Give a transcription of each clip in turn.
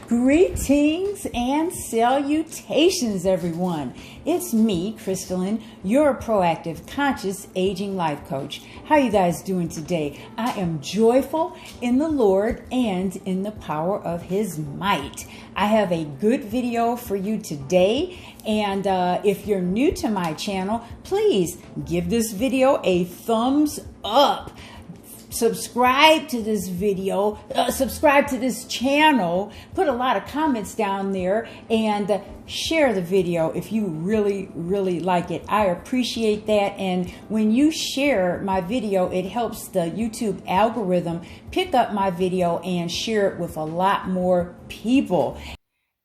Greetings and salutations, everyone. It's me, Crystalline, your proactive, conscious aging life coach. How are you guys doing today? I am joyful in the Lord and in the power of His might. I have a good video for you today, and if you're new to my channel, please give this video a thumbs up. Subscribe to this video, subscribe to this channel, put a lot of comments down there, and share the video if you really like it. I appreciate that. And when you share my video, it helps the YouTube algorithm pick up my video and share it with a lot more people.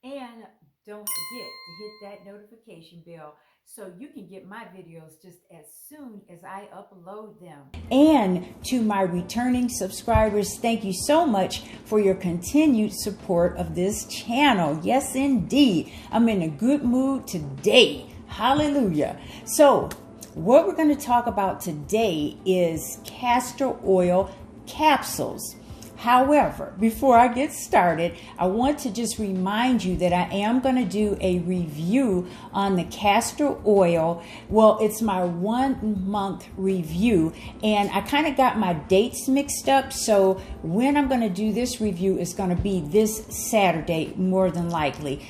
And don't forget to hit that notification bell so you can get my videos just as soon as I upload them. And to my returning subscribers, thank you so much for your continued support of this channel. Yes, indeed. I'm in a good mood today. Hallelujah. So what we're going to talk about today is castor oil capsules. However, before I get started, I want to just remind you that I am going to do a review on the castor oil. Well, it's my 1 month review, and I kind of got my dates mixed up. So when I'm going to do this review is going to be this Saturday, more than likely.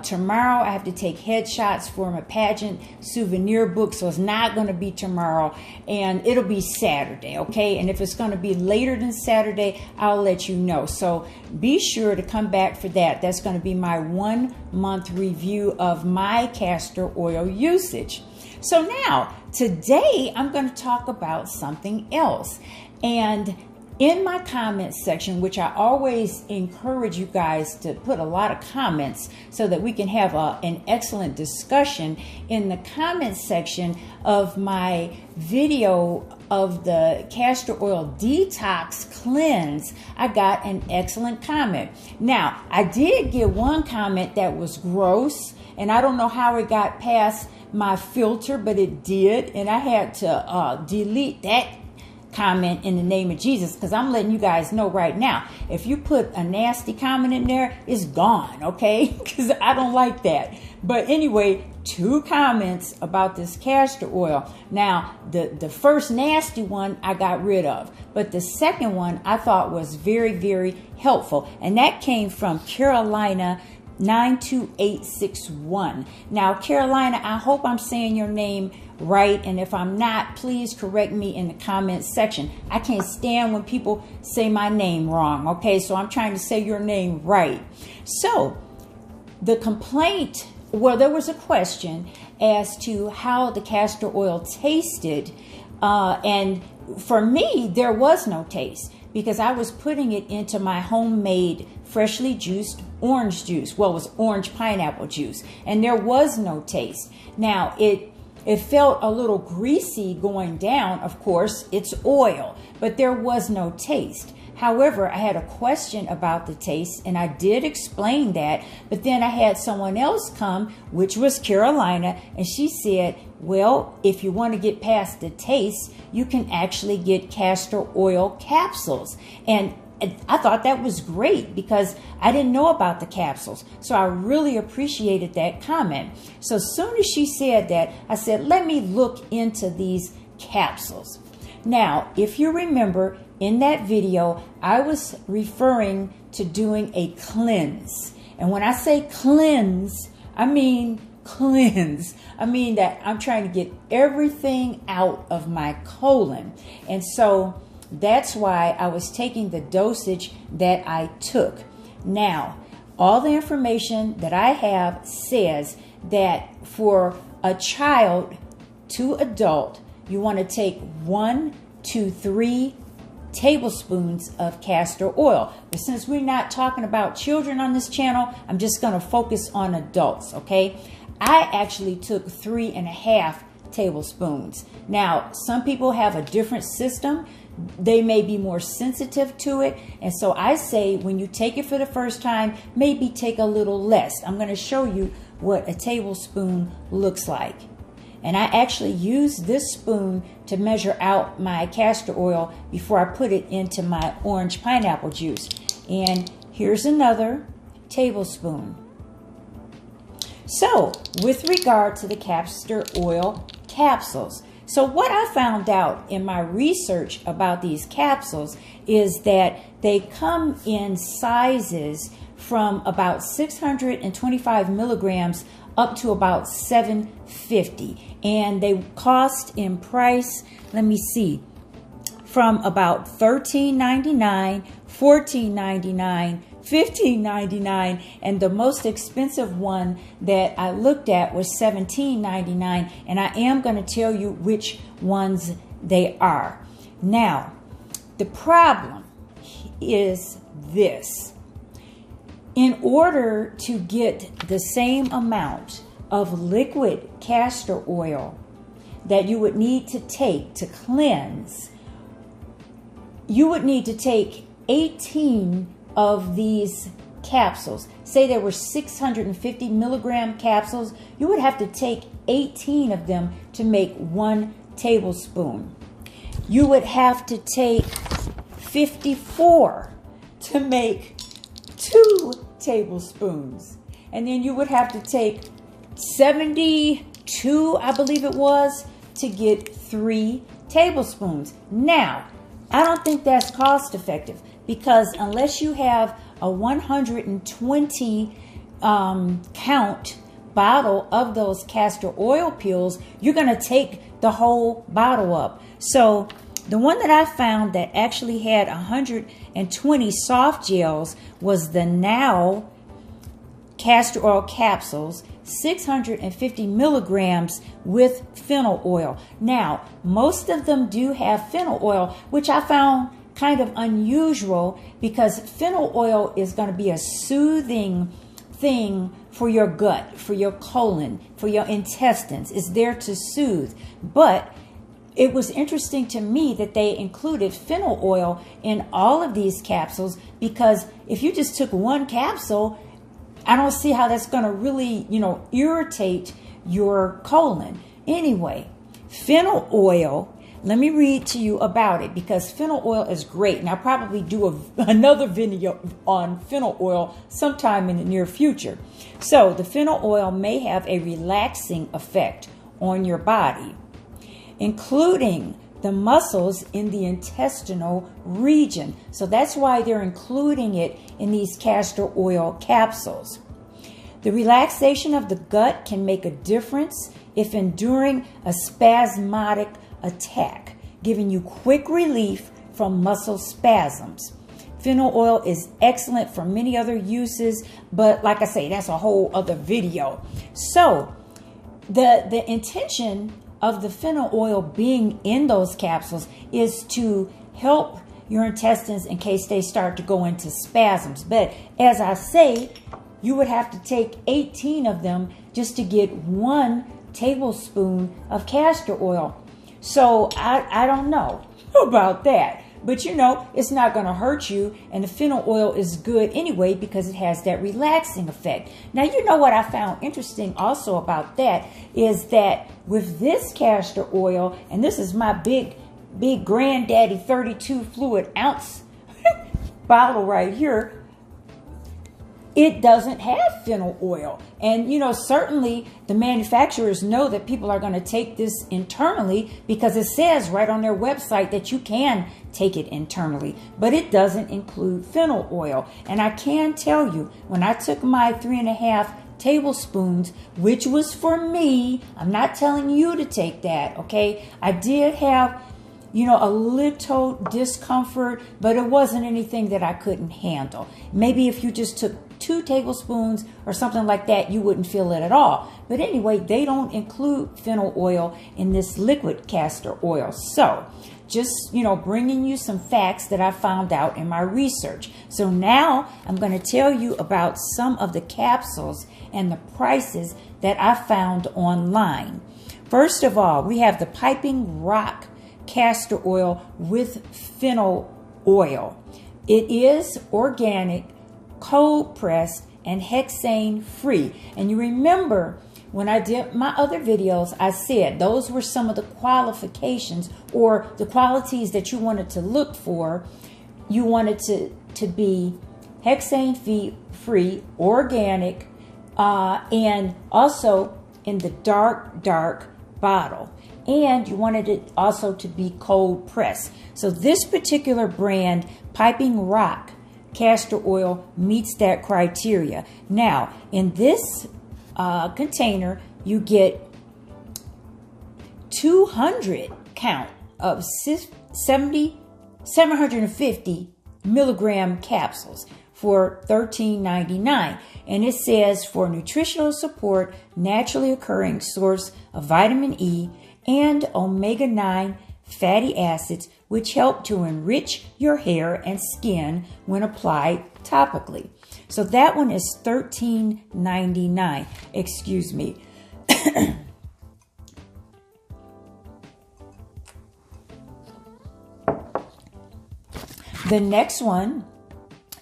Tomorrow I have to take headshots for my pageant souvenir book, so it's not going to be tomorrow, and it'll be Saturday, okay? And if it's going to be later than Saturday, I'll let you know. So be sure to come back for that. That's going to be my 1 month review of my castor oil usage. So now, today I'm going to talk about something else. And in my comments section, which I always encourage you guys to put a lot of comments so that we can have an excellent discussion, in the comments section of my video of the castor oil detox cleanse, I got an excellent comment. Now, I did get one comment that was gross, and I don't know how it got past my filter, but it did, and I had to delete that comment in the name of Jesus, because I'm letting you guys know right now, if you put a nasty comment in there, it's gone, okay? Because I don't like that. But anyway, 2 comments about this castor oil. Now, the first nasty one I got rid of, but the second one I thought was very helpful, and that came from Carolina 92861. Now, Carolina, I hope I'm saying your name right, and if I'm not, please correct me in the comments section. I can't stand when people say my name wrong, okay? So I'm trying to say your name right. So the complaint, well, there was a question as to how the castor oil tasted, and for me, there was no taste, because I was putting it into my homemade freshly juiced orange juice. Well, it was orange pineapple juice, and there was no taste. Now, it felt a little greasy going down. Of course, it's oil, but there was no taste. However, I had a question about the taste, and I did explain that, but then I had someone else come, which was Carolina, and she said, well, if you want to get past the taste, you can actually get castor oil capsules. And I thought that was great, because I didn't know about the capsules. So I really appreciated that comment. So as soon as she said that, I said, let me look into these capsules. Now, if you remember, in that video, I was referring to doing a cleanse. And when I say cleanse, I mean cleanse. I mean that I'm trying to get everything out of my colon. And so that's why I was taking the dosage that I took. Now, all the information that I have says that for a child to adult, you want to take 1 to 3 tablespoons of castor oil. But since we're not talking about children on this channel, I'm just going to focus on adults, okay? I actually took 3.5 tablespoons. Now, some people have a different system. They may be more sensitive to it. And so I say when you take it for the first time, maybe take a little less. I'm going to show you what a tablespoon looks like. And I actually use this spoon to measure out my castor oil before I put it into my orange pineapple juice. And here's another. tablespoon. So, with regard to the castor oil capsules, so what I found out in my research about these capsules is that they come in sizes from about 625 milligrams up to about 750, and they cost in price, let me see, from about $13.99, $14.99, $15.99, and the most expensive one that I looked at was $17.99, and I am going to tell you which ones they are. Now, the problem is this. In order to get the same amount of liquid castor oil that you would need to take to cleanse, you would need to take 18 of these capsules. Say there were 650 milligram capsules, you would have to take 18 of them to make 1 tablespoon. You would have to take 54 to make 2 tablespoons. And then you would have to take 72, I believe it was, to get 3 tablespoons. Now, I don't think that's cost effective, because unless you have a 120 count bottle of those castor oil pills, you're going to take the whole bottle up. So the one that I found that actually had 120 soft gels was the Now Castor Oil Capsules, 650 milligrams with fennel oil. Now, most of them do have fennel oil, which I found kind of unusual, because fennel oil is going to be a soothing thing for your gut, for your colon, for your intestines. It's there to soothe. But it was interesting to me that they included fennel oil in all of these capsules, because if you just took 1 capsule, I don't see how that's going to really, irritate your colon. Anyway, fennel oil, let me read to you about it, because fennel oil is great. And I'll probably do another video on fennel oil sometime in the near future. So the fennel oil may have a relaxing effect on your body, including the muscles in the intestinal region. So that's why they're including it in these castor oil capsules. The relaxation of the gut can make a difference if enduring a spasmodic attack, giving you quick relief from muscle spasms. Fennel oil is excellent for many other uses, but like I say, that's a whole other video. So the intention of the fennel oil being in those capsules is to help your intestines in case they start to go into spasms. But as I say, you would have to take 18 of them just to get 1 tablespoon of castor oil. So I don't know about that. But it's not going to hurt you, and the fennel oil is good anyway because it has that relaxing effect. Now, what I found interesting also about that is that with this castor oil, and this is my big granddaddy 32 fluid ounce bottle right here, it doesn't have fennel oil. And, certainly the manufacturers know that people are going to take this internally, because it says right on their website that you can take it internally, but it doesn't include fennel oil. And I can tell you, when I took my 3.5 tablespoons, which was for me, I'm not telling you to take that, okay? I did have, a little discomfort, but it wasn't anything that I couldn't handle. Maybe if you just took 2 tablespoons or something like that, you wouldn't feel it at all. But anyway, they don't include fennel oil in this liquid castor oil. So just, bringing you some facts that I found out in my research. So now I'm going to tell you about some of the capsules and the prices that I found online. First of all, we have the Piping Rock castor oil with fennel oil. It is organic, cold pressed, and hexane free. And you remember when I did my other videos, I said those were some of the qualifications or the qualities that you wanted to look for. You wanted to be hexane-free, organic, and also in the dark bottle. And you wanted it also to be cold pressed. So this particular brand, Piping Rock castor oil, meets that criteria. Now, in this container, you get 200 count of 750 milligram capsules for $13.99. And it says, for nutritional support, naturally occurring source of vitamin E and omega-9 fatty acids, which help to enrich your hair and skin when applied topically. So that one is $13.99. Excuse me. The next one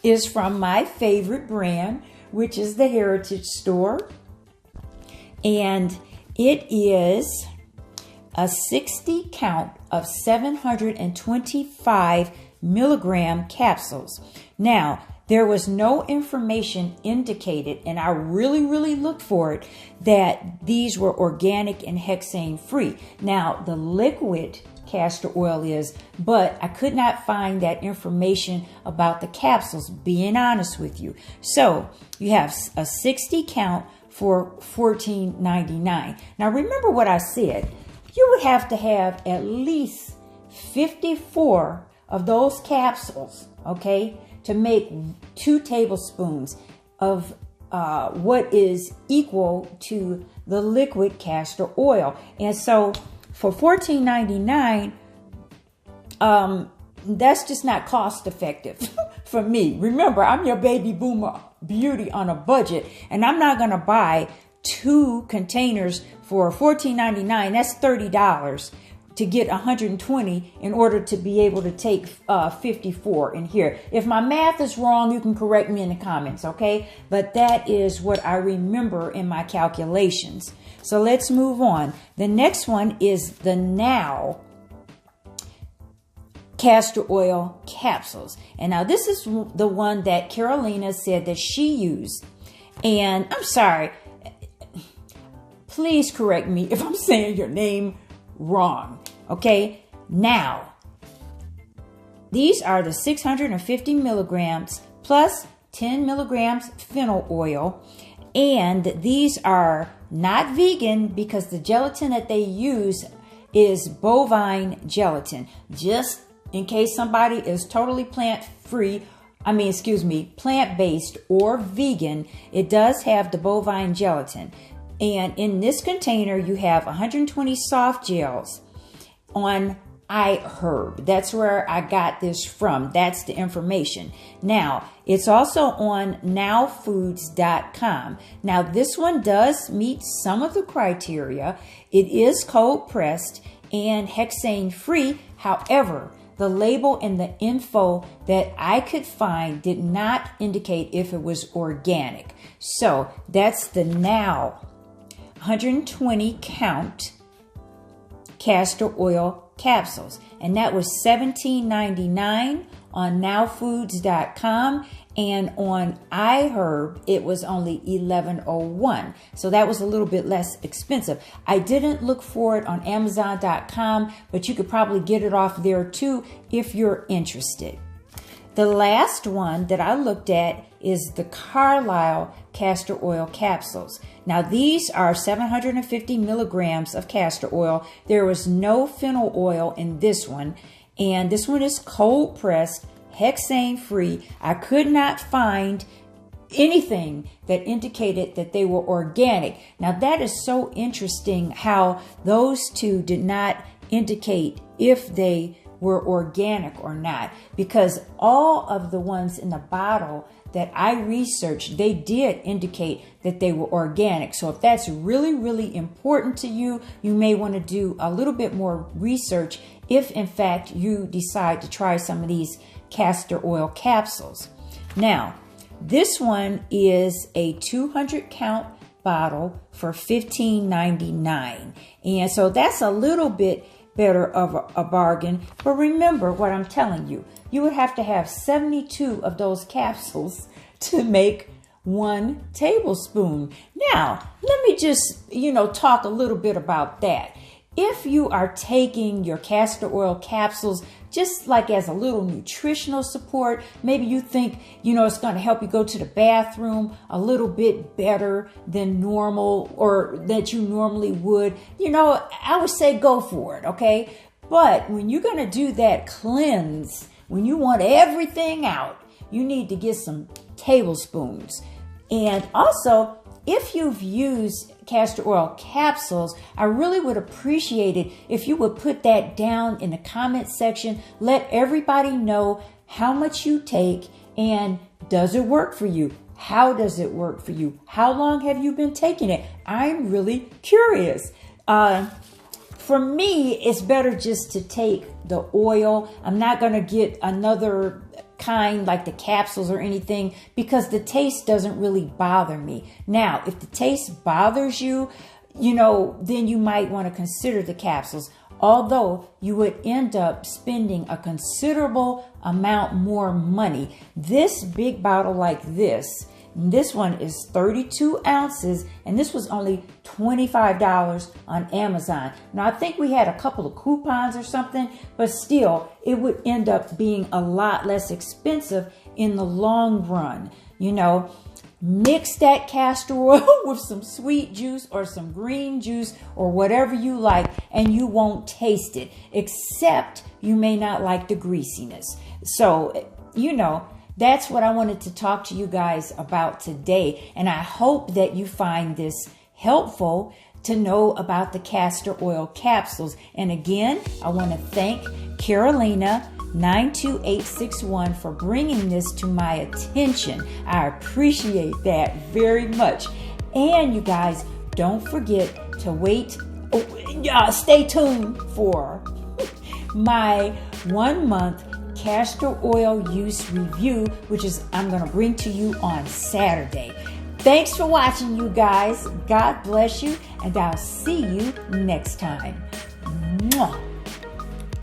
is from my favorite brand, which is the Heritage Store. And it is a 60 count of 725 milligram capsules. Now, there was no information indicated, and I really looked for it, that these were organic and hexane free. Now, the liquid castor oil is, but I could not find that information about the capsules, being honest with you. So you have a 60 count for $14.99. Now remember what I said. You would have to have at least 54 of those capsules, okay, to make 2 tablespoons of what is equal to the liquid castor oil. And so for $14.99, that's just not cost effective for me. Remember, I'm your baby boomer beauty on a budget, and I'm not going to buy 2 containers for $14.99. That's $30 to get 120 in order to be able to take 54 in here. If my math is wrong, you can correct me in the comments, okay? But that is what I remember in my calculations. So let's move on. The next one is the Now Castor Oil Capsules. And now this is the one that Carolina said that she used. And I'm sorry, please correct me if I'm saying your name wrong. Okay, now these are the 650 milligrams plus 10 milligrams fennel oil, and these are not vegan because the gelatin that they use is bovine gelatin. Just in case somebody is totally plant-based or vegan, it does have the bovine gelatin. And in this container, you have 120 soft gels on iHerb. That's where I got this from. That's the information. Now, it's also on nowfoods.com. Now, this one does meet some of the criteria. It is cold pressed and hexane free. However, the label and the info that I could find did not indicate if it was organic. So that's the Now 120 count castor oil capsules, and that was $17.99 on nowfoods.com, and on iHerb it was only $11.01. So that was a little bit less expensive. I didn't look for it on amazon.com, but you could probably get it off there too if you're interested. The last one that I looked at is the Carlisle Castor Oil Capsules. Now these are 750 milligrams of castor oil. There was no fennel oil in this one, and this one is cold pressed, hexane free. I could not find anything that indicated that they were organic. Now that is so interesting how those two did not indicate if they were organic or not, because all of the ones in the bottle that I researched, they did indicate that they were organic. So if that's really important to you, you may want to do a little bit more research if in fact you decide to try some of these castor oil capsules. Now, this one is a 200 count bottle for $15.99. And so that's a little bit better of a bargain. But remember what I'm telling you. You would have to have 72 of those capsules to make 1 tablespoon. Now, let me just, talk a little bit about that. If you are taking your castor oil capsules just like as a little nutritional support, maybe you think, it's going to help you go to the bathroom a little bit better than normal or that you normally would, I would say go for it, okay? But when you're going to do that cleanse, when you want everything out, you need to get some tablespoons. And also, if you've used castor oil capsules, I really would appreciate it if you would put that down in the comment section. Let everybody know how much you take and does it work for you? How does it work for you? How long have you been taking it? I'm really curious. For me, it's better just to take the oil. I'm not going to get another kind like the capsules or anything because the taste doesn't really bother me. Now, if the taste bothers you, then you might want to consider the capsules. Although you would end up spending a considerable amount more money. This big bottle like this one is 32 ounces, and this was only $25 on Amazon. Now, I think we had a couple of coupons or something, but still, it would end up being a lot less expensive in the long run. Mix that castor oil with some sweet juice or some green juice or whatever you like, and you won't taste it, except you may not like the greasiness. So, that's what I wanted to talk to you guys about today. And I hope that you find this helpful to know about the castor oil capsules. And again, I want to thank Carolina 92861 for bringing this to my attention. I appreciate that very much. And you guys, don't forget to stay tuned for my 1 month castor oil use review, which is I'm going to bring to you on Saturday. Thanks for watching, you guys. God bless you, and I'll see you next time. Mwah.